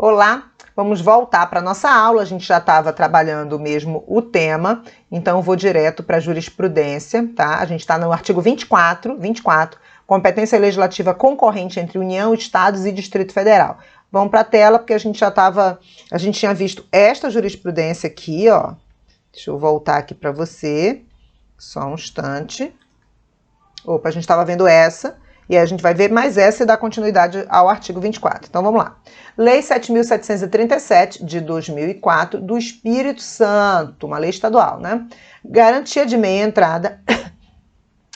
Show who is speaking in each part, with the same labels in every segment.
Speaker 1: Olá, vamos voltar para a nossa aula. A gente já estava trabalhando mesmo o tema, então eu vou direto para a jurisprudência, tá? A gente está no artigo 24, competência legislativa concorrente entre União, Estados e Distrito Federal. Vamos para a tela, porque a gente tinha visto esta jurisprudência aqui, ó. Deixa eu voltar aqui para você, só um instante. Opa, a gente estava vendo essa. E aí a gente vai ver mais essa e dar continuidade ao artigo 24. Então, vamos lá. Lei 7.737, de 2004, do Espírito Santo, uma lei estadual, né? Garantia de meia entrada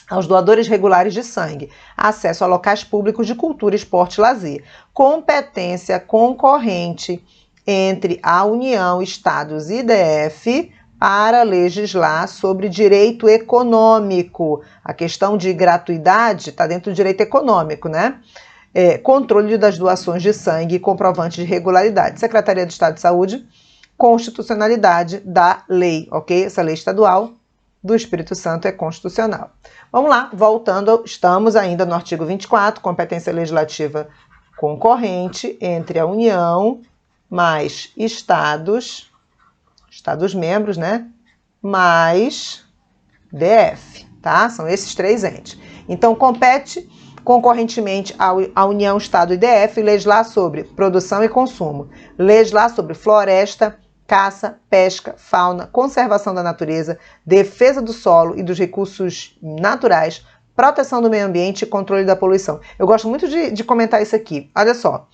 Speaker 1: aos doadores regulares de sangue, acesso a locais públicos de cultura, esporte e lazer. Competência concorrente entre a União, Estados e DF para legislar sobre direito econômico. A questão de gratuidade está dentro do direito econômico, né? Controle das doações de sangue e comprovante de regularidade. Secretaria de Estado de Saúde, constitucionalidade da lei, ok? Essa lei estadual do Espírito Santo é constitucional. Vamos lá, voltando, estamos ainda no artigo 24, competência legislativa concorrente entre a União mais Estados membros, né? Mais DF, tá? São esses três entes. Então, compete concorrentemente à União, Estado e DF legislar sobre produção e consumo, legislar sobre floresta, caça, pesca, fauna, conservação da natureza, defesa do solo e dos recursos naturais, proteção do meio ambiente e controle da poluição. Eu gosto muito de comentar isso aqui. Olha só.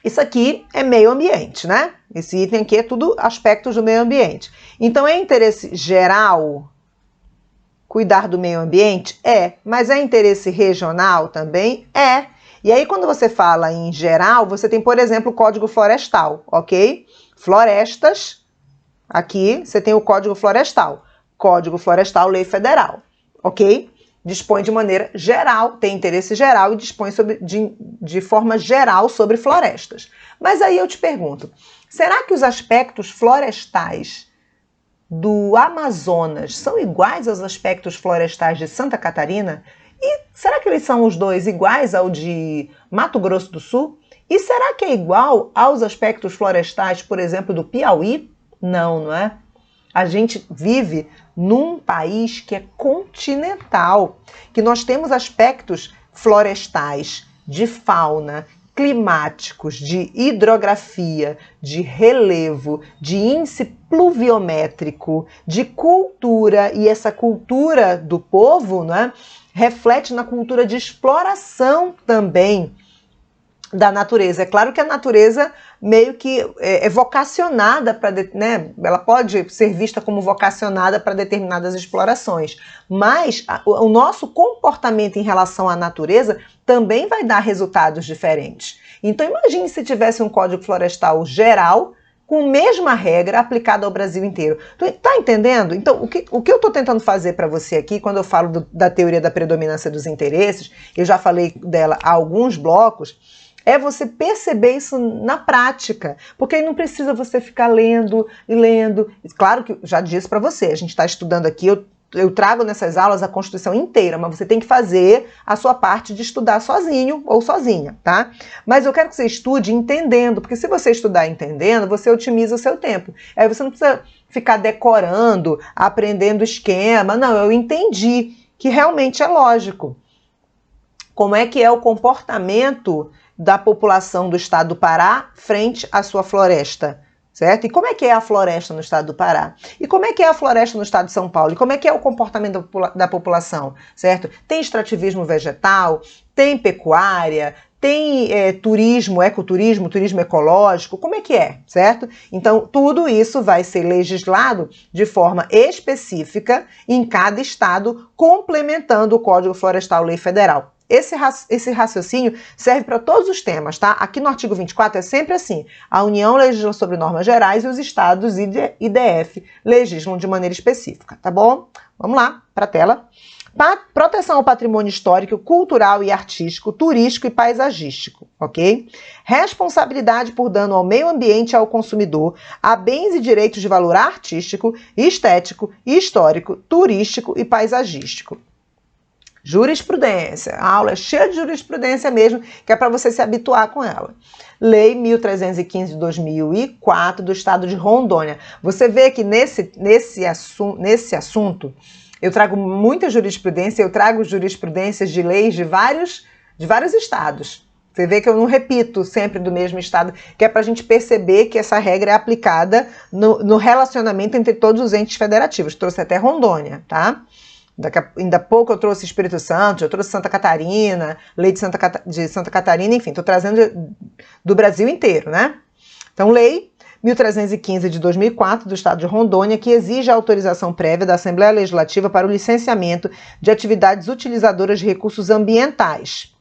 Speaker 1: Isso aqui é meio ambiente, né? Esse item aqui é tudo aspectos do meio ambiente. Então, é interesse geral cuidar do meio ambiente? É. Mas é interesse regional também? É. E aí, quando você fala em geral, você tem, por exemplo, o Código Florestal, ok? Florestas, aqui você tem o Código Florestal. Código Florestal, lei federal, ok? Dispõe de maneira geral, tem interesse geral e dispõe de forma geral sobre florestas. Mas aí eu te pergunto, será que os aspectos florestais do Amazonas são iguais aos aspectos florestais de Santa Catarina? E será que eles são os dois iguais ao de Mato Grosso do Sul? E será que é igual aos aspectos florestais, por exemplo, do Piauí? Não, não é? A gente vive num país que é continental, que nós temos aspectos florestais, de fauna, climáticos, de hidrografia, de relevo, de índice pluviométrico, de cultura, e essa cultura do povo, né, reflete na cultura de exploração também da natureza. É claro que a natureza meio que é vocacionada para, né, ela pode ser vista como vocacionada para determinadas explorações, mas o nosso comportamento em relação à natureza também vai dar resultados diferentes. Então imagine se tivesse um Código Florestal geral com a mesma regra aplicada ao Brasil inteiro. Tá entendendo? Então, o que eu estou tentando fazer para você aqui, quando eu falo da teoria da predominância dos interesses, eu já falei dela há alguns blocos, é você perceber isso na prática, porque aí não precisa você ficar lendo e lendo. Claro que já disse para você, a gente está estudando aqui, eu trago nessas aulas a Constituição inteira, mas você tem que fazer a sua parte de estudar sozinho ou sozinha, tá? Mas eu quero que você estude entendendo, porque se você estudar entendendo, você otimiza o seu tempo. Aí você não precisa ficar decorando, aprendendo esquema. Não, eu entendi que realmente é lógico. Como é que é o comportamento da população do estado do Pará frente à sua floresta, certo? E como é que é a floresta no estado do Pará? E como é que é a floresta no estado de São Paulo? E como é que é o comportamento da população, certo? Tem extrativismo vegetal, tem pecuária, tem turismo, ecoturismo, turismo ecológico, como é que é, certo? Então, tudo isso vai ser legislado de forma específica em cada estado, complementando o Código Florestal Lei Federal. Esse raciocínio serve para todos os temas, tá? Aqui no artigo 24 é sempre assim. A União legisla sobre normas gerais e os estados e DF legislam de maneira específica, tá bom? Vamos lá, para a tela. Proteção ao patrimônio histórico, cultural e artístico, turístico e paisagístico, ok? Responsabilidade por dano ao meio ambiente e ao consumidor, a bens e direitos de valor artístico, estético, histórico, turístico e paisagístico. Jurisprudência. A aula é cheia de jurisprudência mesmo, que é para você se habituar com ela. Lei 1315 de 2004 do estado de Rondônia. Você vê que nesse assunto eu trago muita jurisprudência, eu trago jurisprudências de leis de vários estados. Você vê que eu não repito sempre do mesmo estado, que é para a gente perceber que essa regra é aplicada no relacionamento entre todos os entes federativos. Trouxe até Rondônia, tá? Ainda há pouco eu trouxe Espírito Santo, eu trouxe Santa Catarina, lei de Santa Catarina, enfim, estou trazendo do Brasil inteiro, né? Então, lei 1315 de 2004 do estado de Rondônia, que exige a autorização prévia da Assembleia Legislativa para o licenciamento de atividades utilizadoras de recursos ambientais,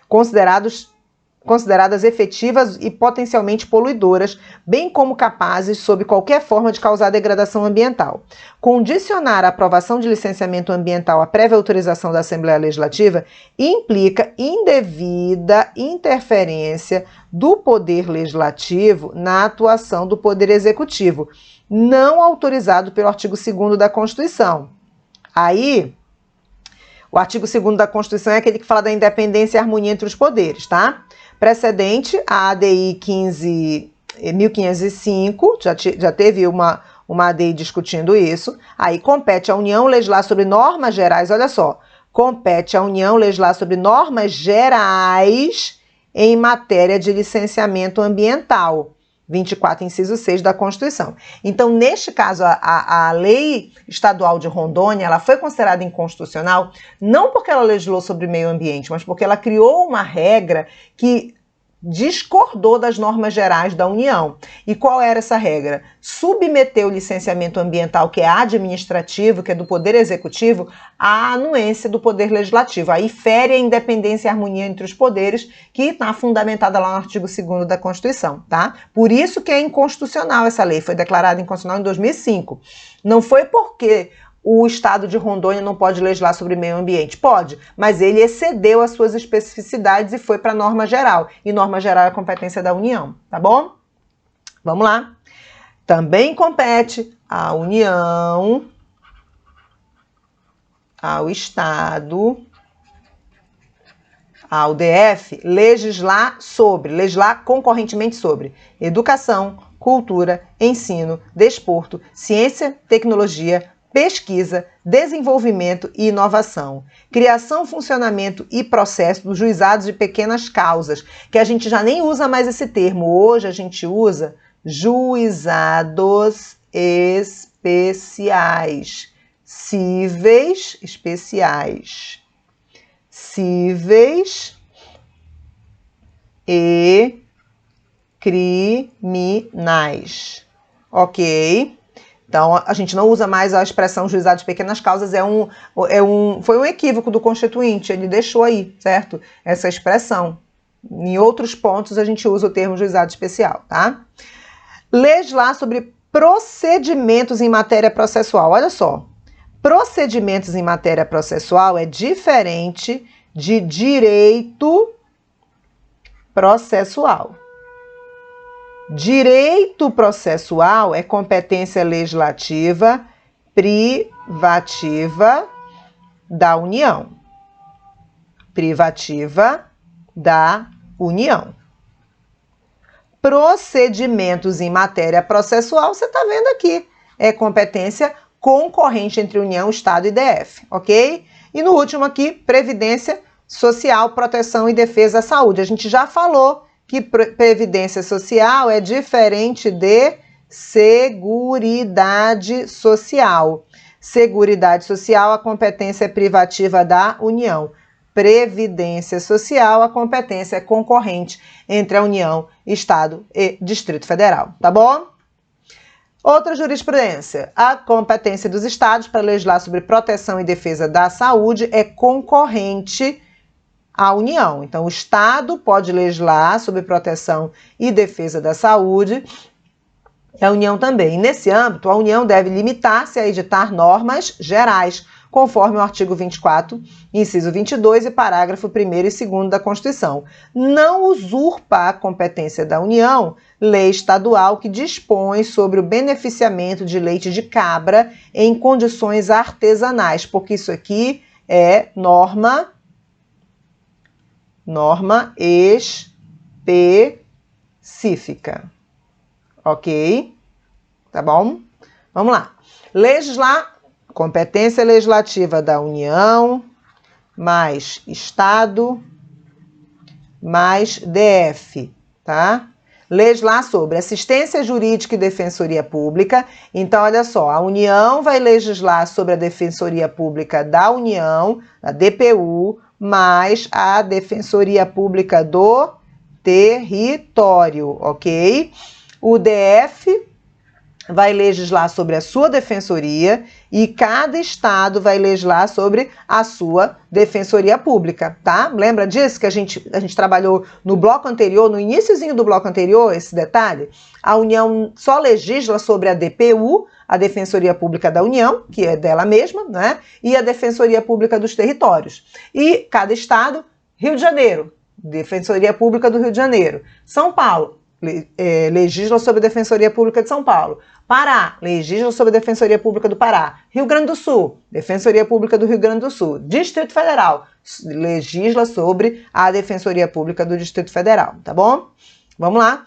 Speaker 1: consideradas efetivas e potencialmente poluidoras, bem como capazes, sob qualquer forma, de causar degradação ambiental. Condicionar a aprovação de licenciamento ambiental à prévia autorização da Assembleia Legislativa implica indevida interferência do Poder Legislativo na atuação do Poder Executivo, não autorizado pelo artigo 2º da Constituição. Aí, o artigo 2º da Constituição é aquele que fala da independência e harmonia entre os poderes, tá? Precedente, a ADI 1505, já teve uma ADI discutindo isso. Aí compete à União legislar sobre normas gerais, olha só, compete à União legislar sobre normas gerais em matéria de licenciamento ambiental. 24, inciso 6 da Constituição. Então, neste caso, a lei estadual de Rondônia, ela foi considerada inconstitucional não porque ela legislou sobre meio ambiente, mas porque ela criou uma regra que discordou das normas gerais da União. E qual era essa regra? Submeter o licenciamento ambiental, que é administrativo, que é do Poder Executivo, à anuência do Poder Legislativo. Aí fere a independência e a harmonia entre os poderes, que está fundamentada lá no artigo 2º da Constituição, tá? Por isso que é inconstitucional essa lei, foi declarada inconstitucional em 2005. Não foi porque o estado de Rondônia não pode legislar sobre meio ambiente. Pode, mas ele excedeu as suas especificidades e foi para a norma geral. E norma geral é competência da União, tá bom? Vamos lá. Também compete à União, ao Estado, ao DF, legislar concorrentemente sobre educação, cultura, ensino, desporto, ciência, tecnologia, pesquisa, desenvolvimento e inovação, criação, funcionamento e processo dos juizados de pequenas causas, que a gente já nem usa mais esse termo, hoje a gente usa juizados especiais, cíveis e criminais, ok? Então, a gente não usa mais a expressão juizado de pequenas causas, foi um equívoco do Constituinte, ele deixou aí, certo? Essa expressão. Em outros pontos, a gente usa o termo juizado especial, tá? Legislar sobre procedimentos em matéria processual. Olha só, procedimentos em matéria processual é diferente de direito processual. Direito processual é competência legislativa privativa da União. Privativa da União. Procedimentos em matéria processual, você está vendo aqui, é competência concorrente entre União, Estado e DF, ok? E no último aqui, Previdência Social, Proteção e Defesa à Saúde. A gente já falou que Previdência Social é diferente de Seguridade Social. Seguridade Social, a competência é privativa da União. Previdência Social, a competência é concorrente entre a União, Estado e Distrito Federal, tá bom? Outra jurisprudência, a competência dos Estados para legislar sobre proteção e defesa da saúde é concorrente à União. Então, o Estado pode legislar sobre proteção e defesa da saúde, e a União também. E nesse âmbito, a União deve limitar-se a editar normas gerais, conforme o artigo 24, inciso 22 e parágrafo 1º e 2º da Constituição. Não usurpa a competência da União lei estadual que dispõe sobre o beneficiamento de leite de cabra em condições artesanais, porque isso aqui é norma específica. Ok? Tá bom? Vamos lá. Legislar, competência legislativa da União, mais Estado, mais DF, tá? Legislar sobre assistência jurídica e defensoria pública. Então, olha só, a União vai legislar sobre a defensoria pública da União, a DPU, mais a defensoria pública do território, ok? O DF vai legislar sobre a sua defensoria e cada estado vai legislar sobre a sua defensoria pública, tá? Lembra disso que a gente trabalhou no bloco anterior, no iniciozinho do bloco anterior, esse detalhe? A União só legisla sobre a DPU, a Defensoria Pública da União, que é dela mesma, né? E a Defensoria Pública dos Territórios. E cada estado, Rio de Janeiro, Defensoria Pública do Rio de Janeiro. São Paulo, legisla sobre a Defensoria Pública de São Paulo. Pará, legisla sobre a Defensoria Pública do Pará. Rio Grande do Sul, Defensoria Pública do Rio Grande do Sul. Distrito Federal, legisla sobre a Defensoria Pública do Distrito Federal, tá bom? Vamos lá.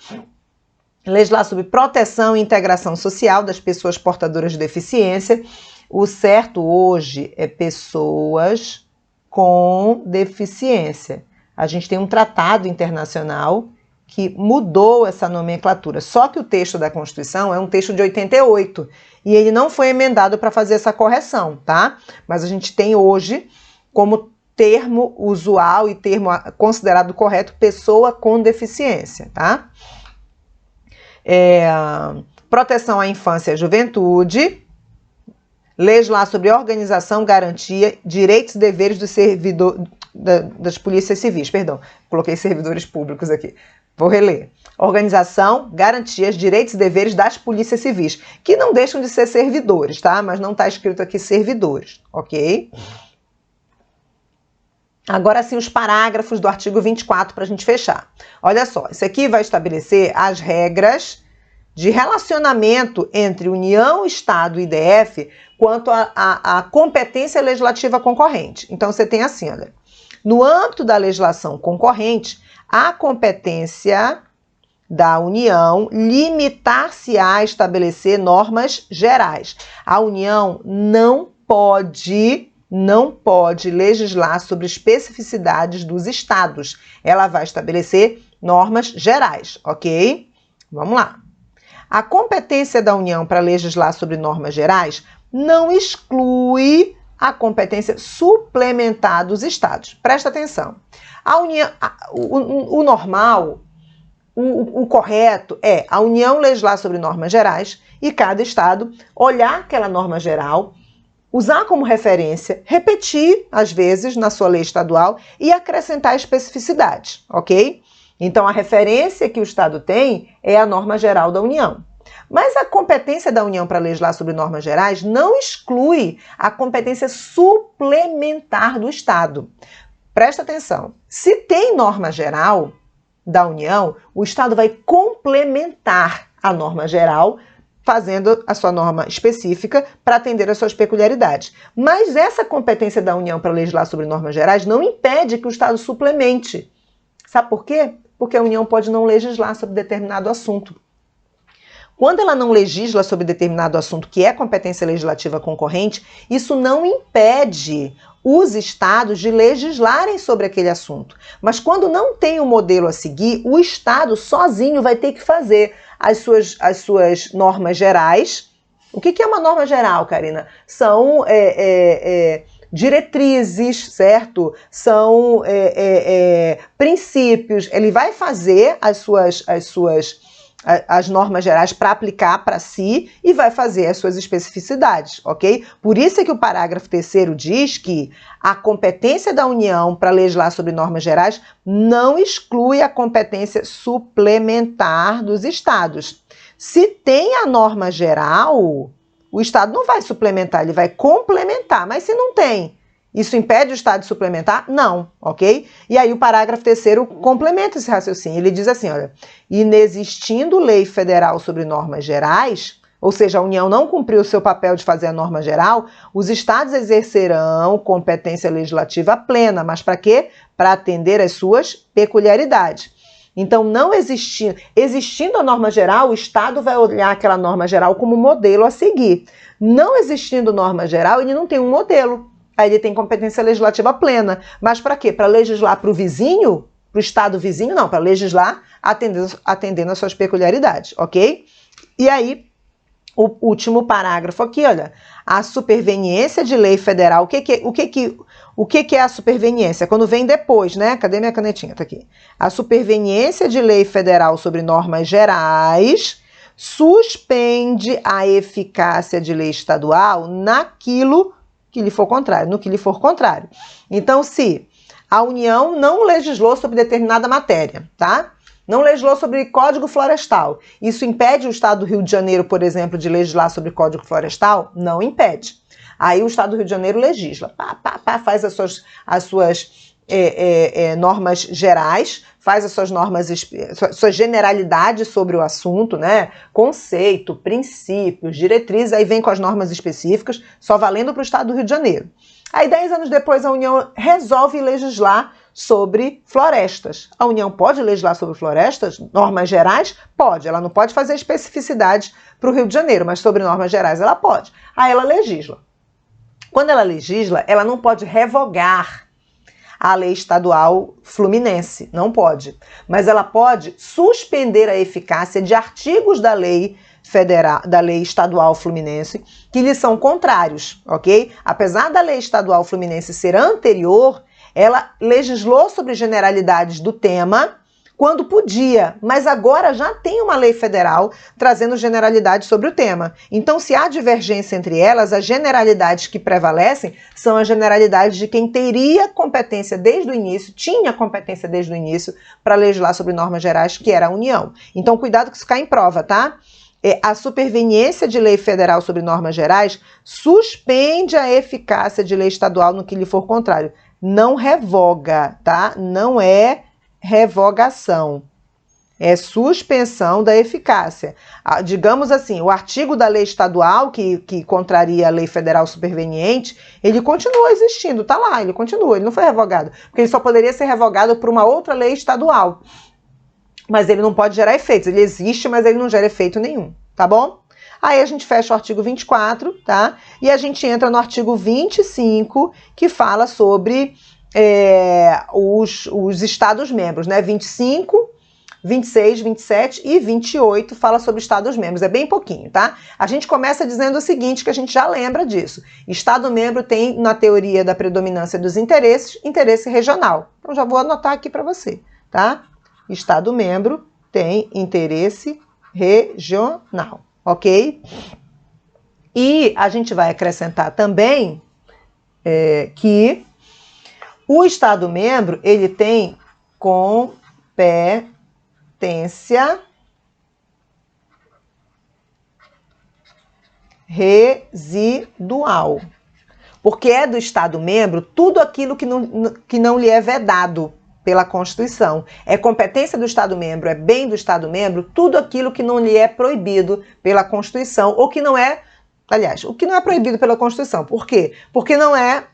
Speaker 1: Legislar sobre proteção e integração social das pessoas portadoras de deficiência. O certo hoje é pessoas com deficiência. A gente tem um tratado internacional que mudou essa nomenclatura. Só que o texto da Constituição é um texto de 88 e ele não foi emendado para fazer essa correção, tá? Mas a gente tem hoje como termo usual e termo considerado correto pessoa com deficiência, tá? Proteção à infância e à juventude. Legislar sobre organização, garantia, direitos e deveres do servidor, das polícias civis, perdão, coloquei servidores públicos aqui. Vou reler. Organização, garantias, direitos e deveres das polícias civis, que não deixam de ser servidores, tá? Mas não está escrito aqui servidores, ok? Agora sim, os parágrafos do artigo 24 para a gente fechar. Olha só, isso aqui vai estabelecer as regras de relacionamento entre União, Estado e DF quanto à competência legislativa concorrente. Então, você tem assim, olha, no âmbito da legislação concorrente, a competência da União limitar-se a estabelecer normas gerais. A União não pode legislar sobre especificidades dos estados. Ela vai estabelecer normas gerais, ok? Vamos lá. A competência da União para legislar sobre normas gerais não exclui a competência suplementar dos estados. Presta atenção. A União, o normal, o correto é a União legislar sobre normas gerais e cada estado olhar aquela norma geral, usar como referência, repetir, às vezes, na sua lei estadual e acrescentar especificidades, ok? Então, a referência que o Estado tem é a norma geral da União. Mas a competência da União para legislar sobre normas gerais não exclui a competência suplementar do Estado. Presta atenção, se tem norma geral da União, o Estado vai complementar a norma geral, fazendo a sua norma específica para atender às suas peculiaridades. Mas essa competência da União para legislar sobre normas gerais não impede que o Estado suplemente. Sabe por quê? Porque a União pode não legislar sobre determinado assunto. Quando ela não legisla sobre determinado assunto que é competência legislativa concorrente, isso não impede os estados de legislarem sobre aquele assunto. Mas quando não tem um modelo a seguir, o Estado sozinho vai ter que fazer as suas normas gerais. O que é uma norma geral, Karina? São diretrizes, certo? São princípios. Ele vai fazer as normas gerais para aplicar para si e vai fazer as suas especificidades, ok? Por isso é que o parágrafo 3º diz que a competência da União para legislar sobre normas gerais não exclui a competência suplementar dos estados. Se tem a norma geral, o Estado não vai suplementar, ele vai complementar. Mas se não tem, isso impede o Estado de suplementar? Não, ok? E aí o parágrafo 3º complementa esse raciocínio. Ele diz assim, olha, inexistindo lei federal sobre normas gerais, ou seja, a União não cumpriu o seu papel de fazer a norma geral, os estados exercerão competência legislativa plena. Mas para quê? Para atender às suas peculiaridades. Então, não existindo a norma geral, o Estado vai olhar aquela norma geral como modelo a seguir. Não existindo norma geral, ele não tem um modelo. Aí ele tem competência legislativa plena. Mas para quê? Para legislar para o vizinho? Para o Estado vizinho? Não, para legislar atendendo às suas peculiaridades, ok? E aí, o último parágrafo aqui, olha. A superveniência de lei federal. O que é a superveniência? Quando vem depois, né? Cadê minha canetinha? Tá aqui. A superveniência de lei federal sobre normas gerais suspende a eficácia de lei estadual naquilo que lhe for contrário, no que lhe for contrário. Então, se a União não legislou sobre determinada matéria, tá? Não legislou sobre Código Florestal. Isso impede o Estado do Rio de Janeiro, por exemplo, de legislar sobre Código Florestal? Não impede. Aí o Estado do Rio de Janeiro legisla, faz as suas normas gerais, faz as suas normas, suas generalidades sobre o assunto, né? Conceito, princípios, diretrizes, aí vem com as normas específicas, só valendo para o Estado do Rio de Janeiro. Aí 10 anos depois a União resolve legislar sobre florestas. A União pode legislar sobre florestas? Normas gerais? Pode. Ela não pode fazer especificidades para o Rio de Janeiro, mas sobre normas gerais ela pode. Aí ela legisla. Quando ela legisla, ela não pode revogar a lei estadual fluminense. Não pode. Mas ela pode suspender a eficácia de artigos da lei federal, da lei estadual fluminense, que lhe são contrários, ok? Apesar da lei estadual fluminense ser anterior, ela legislou sobre generalidades do tema quando podia, mas agora já tem uma lei federal trazendo generalidades sobre o tema. Então, se há divergência entre elas, as generalidades que prevalecem são as generalidades de quem teria competência desde o início, tinha competência desde o início para legislar sobre normas gerais, que era a União. Então, cuidado que isso cai em prova, tá? A superveniência de lei federal sobre normas gerais suspende a eficácia de lei estadual no que lhe for contrário. Não revoga, tá? Não é revogação. É suspensão da eficácia. Digamos assim, o artigo da lei estadual que contraria a lei federal superveniente, ele continua existindo, tá lá, ele continua, ele não foi revogado. Porque ele só poderia ser revogado por uma outra lei estadual. Mas ele não pode gerar efeitos. Ele existe, mas ele não gera efeito nenhum, tá bom? Aí a gente fecha o artigo 24, tá? E a gente entra no artigo 25, que fala sobre os Estados-membros, né? 25, 26, 27 e 28 fala sobre Estados-membros. É bem pouquinho, tá? A gente começa dizendo o seguinte, que a gente já lembra disso. Estado-membro tem, na teoria da predominância dos interesses, interesse regional. Então já vou anotar aqui para você, tá? Estado-membro tem interesse regional, ok? E a gente vai acrescentar também que o Estado-membro, ele tem competência residual. Porque é do Estado-membro tudo aquilo que não lhe é vedado pela Constituição. É competência do Estado-membro, é bem do Estado-membro, tudo aquilo que não lhe é proibido pela Constituição, ou que não é, aliás, o que não é proibido pela Constituição. Por quê? Porque não é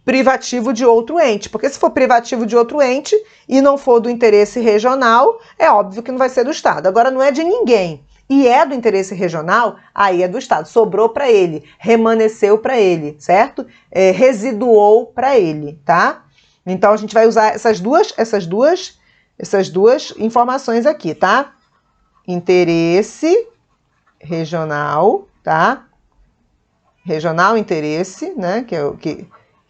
Speaker 1: privativo de outro ente. Porque se for privativo de outro ente e não for do interesse regional, é óbvio que não vai ser do Estado. Agora, não é de ninguém e é do interesse regional, aí é do Estado. Sobrou para ele, remanesceu para ele, certo? Residuou para ele, tá? Então, a gente vai usar essas duas informações aqui, tá? Interesse regional, tá? Regional, interesse, né? Que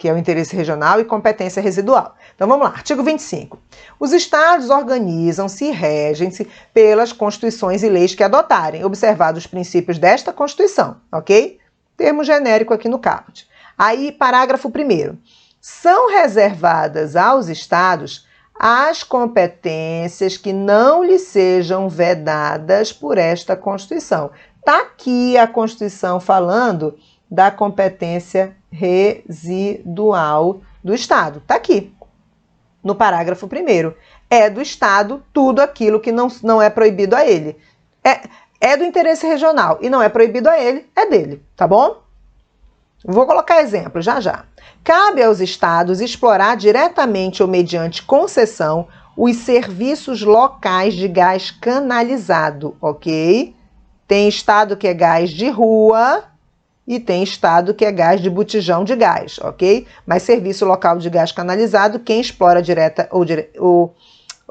Speaker 1: é o interesse regional, e competência residual. Então, vamos lá. Artigo 25. Os estados organizam-se e regem-se pelas constituições e leis que adotarem, observados os princípios desta Constituição, ok? Termo genérico aqui no caput. Aí, parágrafo 1º. São reservadas aos estados as competências que não lhes sejam vedadas por esta Constituição. Está aqui a Constituição falando da competência residual do Estado. Está aqui, no parágrafo 1º. É do Estado tudo aquilo que não é proibido a ele. é do interesse regional e não é proibido a ele, é dele, tá bom? Vou colocar exemplo já já. Cabe aos estados explorar diretamente ou mediante concessão os serviços locais de gás canalizado, ok? Tem estado que é gás de rua e tem estado que é gás de botijão de gás, ok? Mas serviço local de gás canalizado, quem explora direta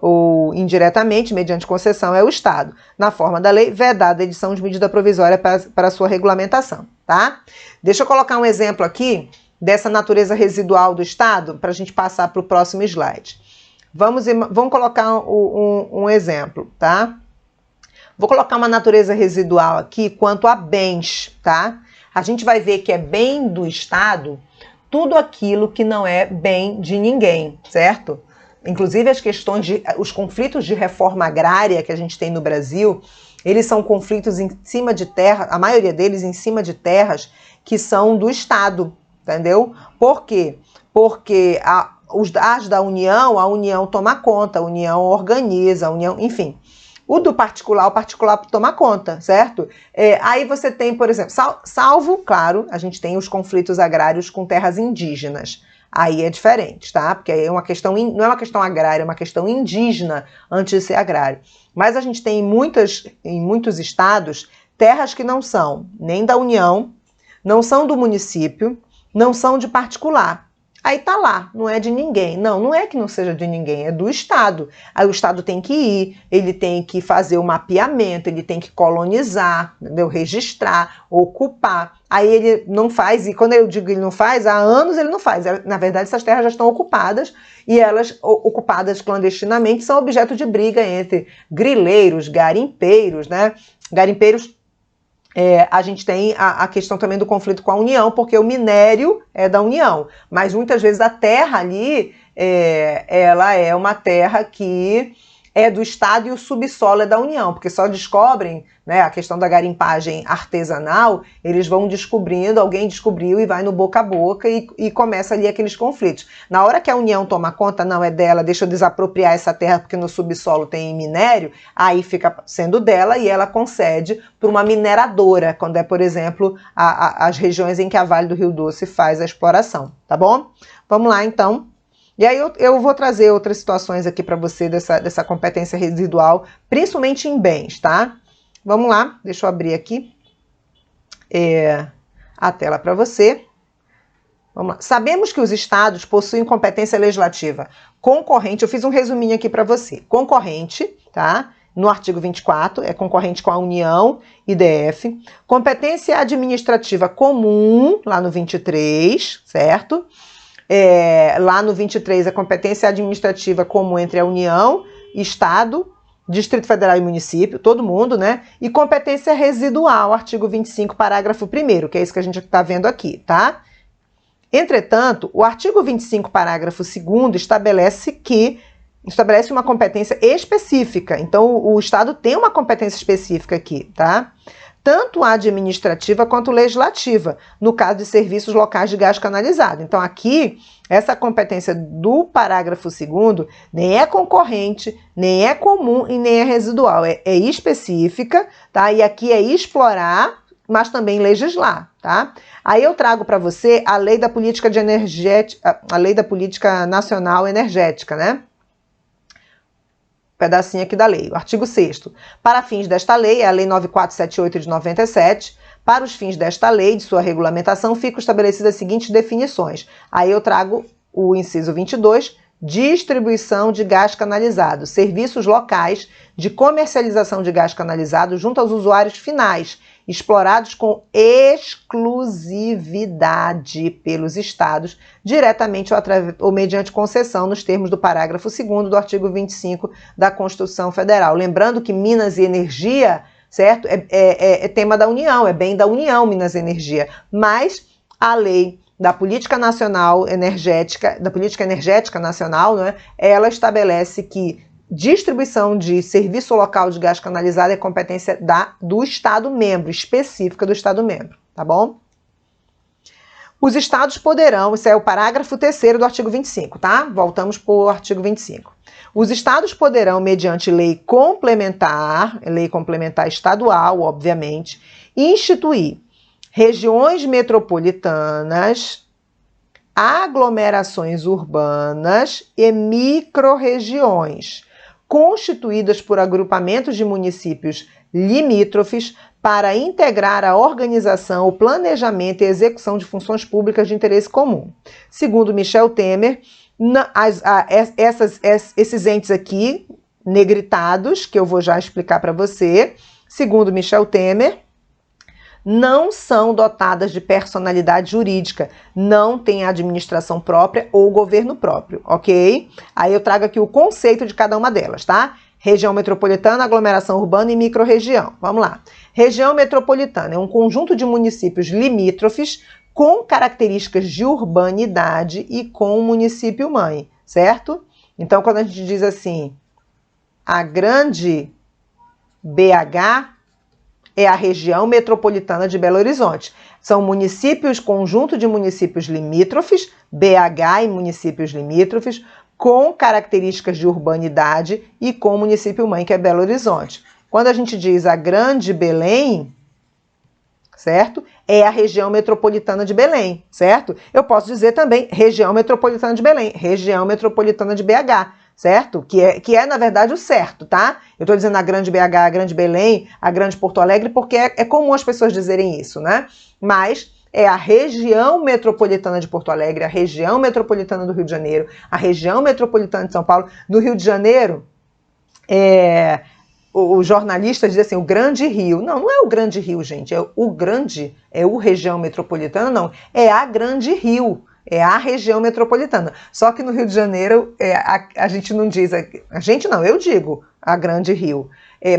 Speaker 1: ou indiretamente, mediante concessão, é o Estado. Na forma da lei, vedada a edição de medida provisória para sua regulamentação, tá? Deixa eu colocar um exemplo aqui dessa natureza residual do Estado para a gente passar para o próximo slide. Vamos colocar um exemplo, tá? Vou colocar uma natureza residual aqui quanto a bens, tá? A gente vai ver que é bem do Estado tudo aquilo que não é bem de ninguém, certo? Inclusive os conflitos de reforma agrária que a gente tem no Brasil, eles são conflitos em cima de terra, a maioria deles em cima de terras que são do Estado, entendeu? Por quê? Porque as da União, a União toma conta, a União organiza, a União, enfim. O do particular, o particular toma conta, certo? Aí você tem, por exemplo, salvo, claro, a gente tem os conflitos agrários com terras indígenas. Aí é diferente, tá? Porque aí não é uma questão agrária, é uma questão indígena antes de ser agrário. Mas a gente tem em muitos estados terras que não são nem da União, não são do município, não são de particular. Aí tá lá, não é de ninguém. Não é que não seja de ninguém, é do Estado. Aí o Estado tem que ir, ele tem que fazer o mapeamento, ele tem que colonizar, entendeu? Registrar, ocupar. Aí ele não faz, e quando eu digo ele não faz, há anos ele não faz. Na verdade, essas terras já estão ocupadas, e elas, ocupadas clandestinamente, são objeto de briga entre grileiros, garimpeiros, né? Garimpeiros, a gente tem a questão também do conflito com a União, porque o minério é da União, mas muitas vezes a terra ali, ela é uma terra que é do Estado e o subsolo é da União, porque só descobrem, né, a questão da garimpagem artesanal, eles vão descobrindo, alguém descobriu e vai no boca a boca e começa ali aqueles conflitos. Na hora que a União toma conta, não é dela, deixa eu desapropriar essa terra porque no subsolo tem minério, aí fica sendo dela e ela concede para uma mineradora, quando é, por exemplo, as regiões em que a Vale do Rio Doce faz a exploração, tá bom? Vamos lá, então. E aí eu vou trazer outras situações aqui para você dessa competência residual, principalmente em bens, tá? Vamos lá, deixa eu abrir aqui a tela para você. Vamos lá. Sabemos que os estados possuem competência legislativa concorrente, eu fiz um resuminho aqui para você. Concorrente, tá? No artigo 24, é concorrente com a União e DF. Competência administrativa comum, lá no 23, certo? Lá no 23, a competência administrativa comum entre a União, Estado, Distrito Federal e município, todo mundo, né? E competência residual, artigo 25, parágrafo 1º, que é isso que a gente está vendo aqui, tá? Entretanto, o artigo 25, parágrafo 2º, estabelece uma competência específica. Então, o Estado tem uma competência específica aqui, tá? Tanto a administrativa quanto legislativa, no caso de serviços locais de gás canalizado. Então, aqui, essa competência do parágrafo 2º nem é concorrente, nem é comum e nem é residual. É específica, tá? E aqui é explorar, mas também legislar, tá? Aí eu trago para você a Lei da Política de Energética, a Lei da Política Nacional Energética, né? Pedacinho aqui da lei. O artigo 6º. Para fins desta lei, é a Lei 9478 de 97, para os fins desta lei, de sua regulamentação, ficam estabelecidas as seguintes definições. Aí eu trago o inciso 22, distribuição de gás canalizado, serviços locais de comercialização de gás canalizado junto aos usuários finais, explorados com exclusividade pelos estados, diretamente ou mediante concessão, nos termos do parágrafo 2º do artigo 25 da Constituição Federal. Lembrando que Minas e Energia, certo, é tema da União, é bem da União, Minas e Energia, mas a lei da Política Nacional Energética, da Política Energética Nacional, né, ela estabelece que distribuição de serviço local de gás canalizado é competência do Estado membro, específica do Estado membro, tá bom? Os estados poderão, isso é o parágrafo 3º do artigo 25, tá? Voltamos para o artigo 25. Os estados poderão, mediante lei complementar estadual, obviamente, instituir regiões metropolitanas, aglomerações urbanas e microrregiões, constituídas por agrupamentos de municípios limítrofes para integrar a organização, o planejamento e execução de funções públicas de interesse comum. Segundo Michel Temer, esses entes aqui, negritados, que eu vou já explicar para você, segundo Michel Temer, não são dotadas de personalidade jurídica, não têm administração própria ou governo próprio, ok? Aí eu trago aqui o conceito de cada uma delas, tá? Região metropolitana, aglomeração urbana e microrregião. Vamos lá. Região metropolitana é um conjunto de municípios limítrofes com características de urbanidade e com o município-mãe, certo? Então, quando a gente diz assim, a grande BH é a região metropolitana de Belo Horizonte. São municípios, conjunto de municípios limítrofes, BH e municípios limítrofes, com características de urbanidade e com o município-mãe, que é Belo Horizonte. Quando a gente diz a Grande Belém, certo? É a região metropolitana de Belém, certo? Eu posso dizer também região metropolitana de Belém, região metropolitana de BH, certo? Que é na verdade, o certo, tá? Eu estou dizendo a Grande BH, a Grande Belém, a Grande Porto Alegre, porque é comum as pessoas dizerem isso, né? Mas é a região metropolitana de Porto Alegre, a região metropolitana do Rio de Janeiro, a região metropolitana de São Paulo. No Rio de Janeiro, os jornalistas dizem assim, o Grande Rio. Não, não é o Grande Rio, gente. É o região metropolitana, não. É a Grande Rio. É a região metropolitana. Só que no Rio de Janeiro, a gente não diz... A gente não, eu digo a Grande Rio.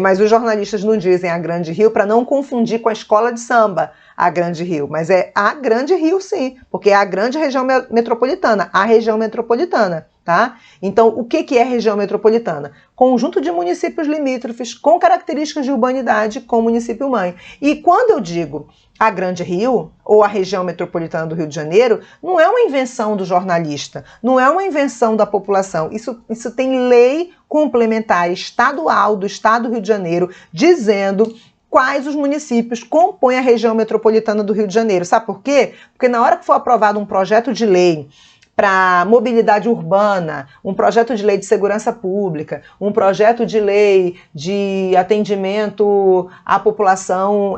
Speaker 1: Mas os jornalistas não dizem a Grande Rio para não confundir com a escola de samba, a Grande Rio. Mas é a Grande Rio, sim, porque é a grande região metropolitana, a região metropolitana, tá? Então, o que é região metropolitana? Conjunto de municípios limítrofes com características de urbanidade com município-mãe. E quando eu digo a Grande Rio, ou a região metropolitana do Rio de Janeiro, não é uma invenção do jornalista, não é uma invenção da população. Isso tem lei complementar estadual do Estado do Rio de Janeiro, dizendo quais os municípios compõem a região metropolitana do Rio de Janeiro. Sabe por quê? Porque na hora que for aprovado um projeto de lei para mobilidade urbana, um projeto de lei de segurança pública, um projeto de lei de atendimento à população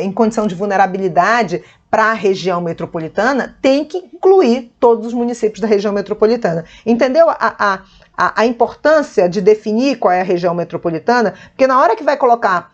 Speaker 1: em condição de vulnerabilidade para a região metropolitana, tem que incluir todos os municípios da região metropolitana. Entendeu a importância de definir qual é a região metropolitana? Porque na hora que vai colocar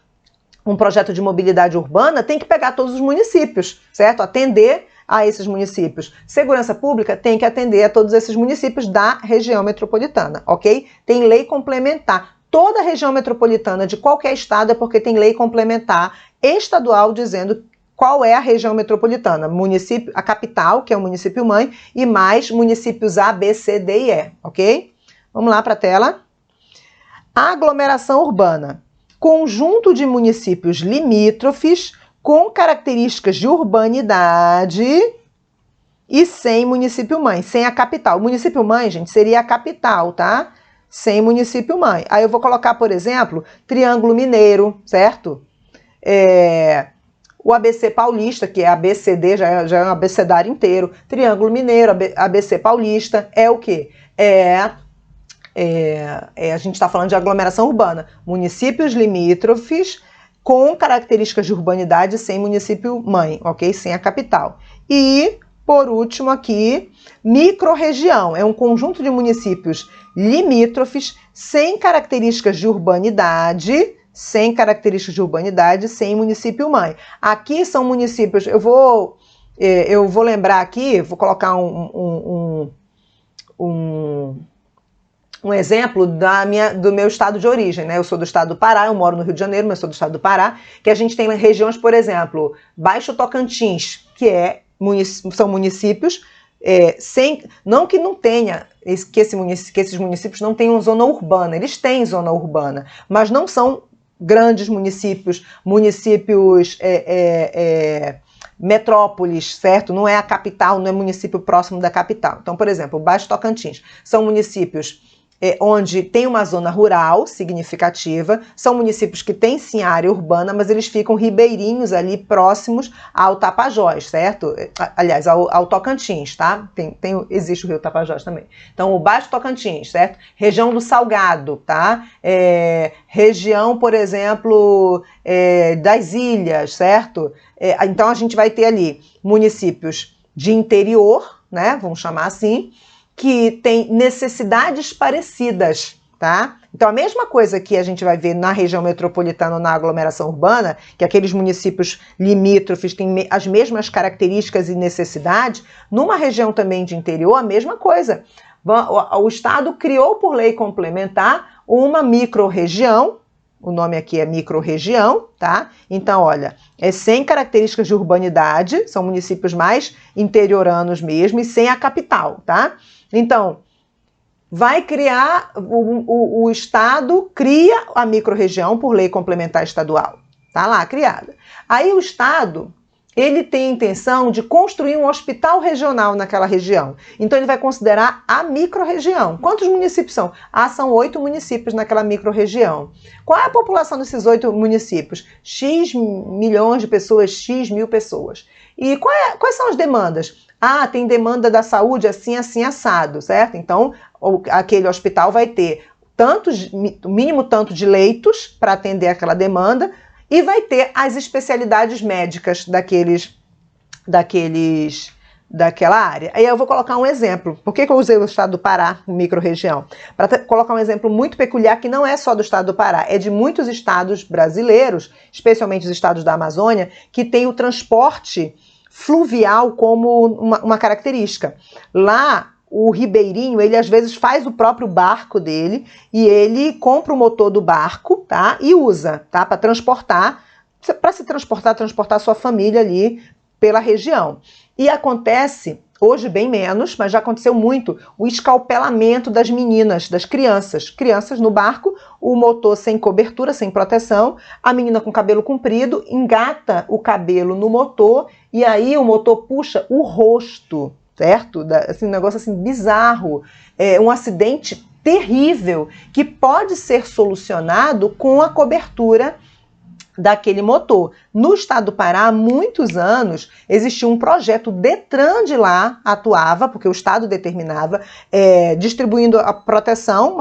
Speaker 1: um projeto de mobilidade urbana, tem que pegar todos os municípios, certo? Atender a esses municípios. Segurança pública tem que atender a todos esses municípios da região metropolitana, ok? Tem lei complementar. Toda a região metropolitana de qualquer estado é porque tem lei complementar estadual dizendo qual é a região metropolitana. Município, a capital, que é o município-mãe, e mais municípios A, B, C, D e E, ok? Vamos lá para a tela. Aglomeração urbana. Conjunto de municípios limítrofes com características de urbanidade e sem município-mãe, sem a capital. O município-mãe, gente, seria a capital, tá? Sem município-mãe. Aí eu vou colocar, por exemplo, Triângulo Mineiro, certo? O ABC Paulista, que é ABCD, já é um abecedário inteiro. Triângulo Mineiro, ABC Paulista, é o quê? A gente está falando de aglomeração urbana. Municípios limítrofes com características de urbanidade sem município-mãe, ok? Sem a capital. E, por último aqui, microrregião. É um conjunto de municípios limítrofes sem características de urbanidade, sem município-mãe. Aqui são municípios... Eu vou lembrar aqui, vou colocar um exemplo do meu estado de origem, né? Eu sou do estado do Pará, eu moro no Rio de Janeiro, mas sou do estado do Pará, que a gente tem regiões, por exemplo, Baixo Tocantins, que são municípios não que não tenha, que esses municípios não tenham zona urbana, eles têm zona urbana, mas não são grandes municípios, metrópoles, certo? Não é a capital, não é município próximo da capital. Então, por exemplo, Baixo Tocantins são municípios onde tem uma zona rural significativa, são municípios que têm sim área urbana, mas eles ficam ribeirinhos ali próximos ao Tapajós, certo? Aliás, ao Tocantins, tá? Existe o Rio Tapajós também. Então, o Baixo Tocantins, certo? Região do Salgado, tá? Região, por exemplo, das ilhas, certo? Então, a gente vai ter ali municípios de interior, né? Vamos chamar assim, que tem necessidades parecidas, tá? Então, a mesma coisa que a gente vai ver na região metropolitana ou na aglomeração urbana, que aqueles municípios limítrofes têm as mesmas características e necessidades, numa região também de interior, a mesma coisa. O Estado criou por lei complementar uma micro-região, o nome aqui é micro-região, tá? Então, olha, sem características de urbanidade, são municípios mais interioranos mesmo e sem a capital, tá? Então, vai criar, o Estado cria a micro-região por lei complementar estadual, tá lá, criada. Aí o Estado, ele tem a intenção de construir um hospital regional naquela região. Então ele vai considerar a micro-região. Quantos municípios são? São 8 municípios naquela micro-região. Qual é a população desses 8 municípios? X milhões de pessoas, X mil pessoas. E quais são as demandas? Tem demanda da saúde assim, assim, assado, certo? Então, aquele hospital vai ter o mínimo tanto de leitos para atender aquela demanda e vai ter as especialidades médicas daquela área. Aí eu vou colocar um exemplo. Por que eu usei o estado do Pará, micro-região? Para colocar um exemplo muito peculiar que não é só do estado do Pará, é de muitos estados brasileiros, especialmente os estados da Amazônia, que tem o transporte fluvial como uma característica. Lá, o ribeirinho, ele às vezes faz o próprio barco dele e ele compra o motor do barco, tá? E usa, tá? Para transportar sua família ali pela região. E acontece, hoje bem menos, mas já aconteceu muito, o escalpelamento das meninas, das crianças. Crianças no barco, o motor sem cobertura, sem proteção, a menina com cabelo comprido engata o cabelo no motor e aí o motor puxa o rosto, certo? Assim, um negócio assim bizarro. Um acidente terrível que pode ser solucionado com a cobertura daquele motor. No estado do Pará, há muitos anos, existia um projeto, o Detran de lá atuava, porque o estado determinava, distribuindo uma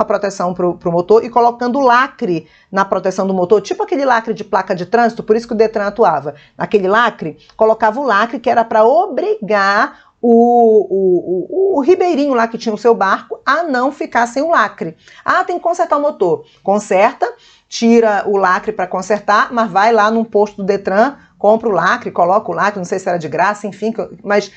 Speaker 1: proteção para o motor e colocando lacre na proteção do motor, tipo aquele lacre de placa de trânsito, por isso que o Detran atuava. Aquele lacre, colocava o lacre que era para obrigar o ribeirinho lá que tinha o seu barco a não ficar sem o lacre. Tem que consertar o motor. Conserta, tira o lacre para consertar, mas vai lá num posto do Detran, compra o lacre, coloca o lacre, não sei se era de graça, enfim, mas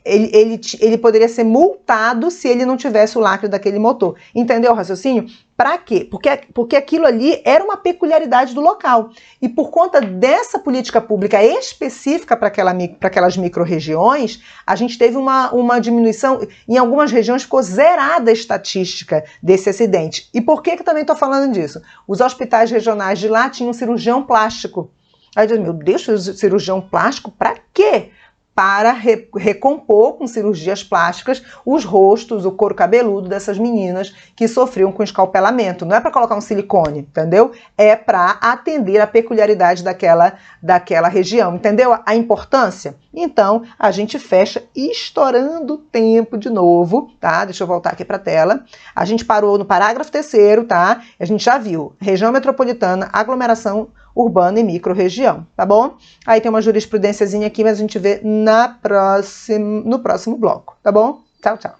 Speaker 1: ele poderia ser multado se ele não tivesse o lacre daquele motor. Entendeu o raciocínio? Para quê? Porque aquilo ali era uma peculiaridade do local. E por conta dessa política pública específica para aquelas micro-regiões, a gente teve uma diminuição. Em algumas regiões ficou zerada a estatística desse acidente. E por que eu também estou falando disso? Os hospitais regionais de lá tinham cirurgião plástico. Aí eu digo, meu Deus, cirurgião plástico para quê? Para recompor com cirurgias plásticas os rostos, o couro cabeludo dessas meninas que sofriam com escalpelamento. Não é para colocar um silicone, entendeu? É para atender a peculiaridade daquela região. Entendeu a importância? Então, a gente fecha estourando o tempo de novo, tá? Deixa eu voltar aqui para a tela. A gente parou no parágrafo 3º, tá? A gente já viu região metropolitana, aglomeração urbana e micro-região, tá bom? Aí tem uma jurisprudênciazinha aqui, mas a gente vê no próximo bloco, tá bom? Tchau, tchau.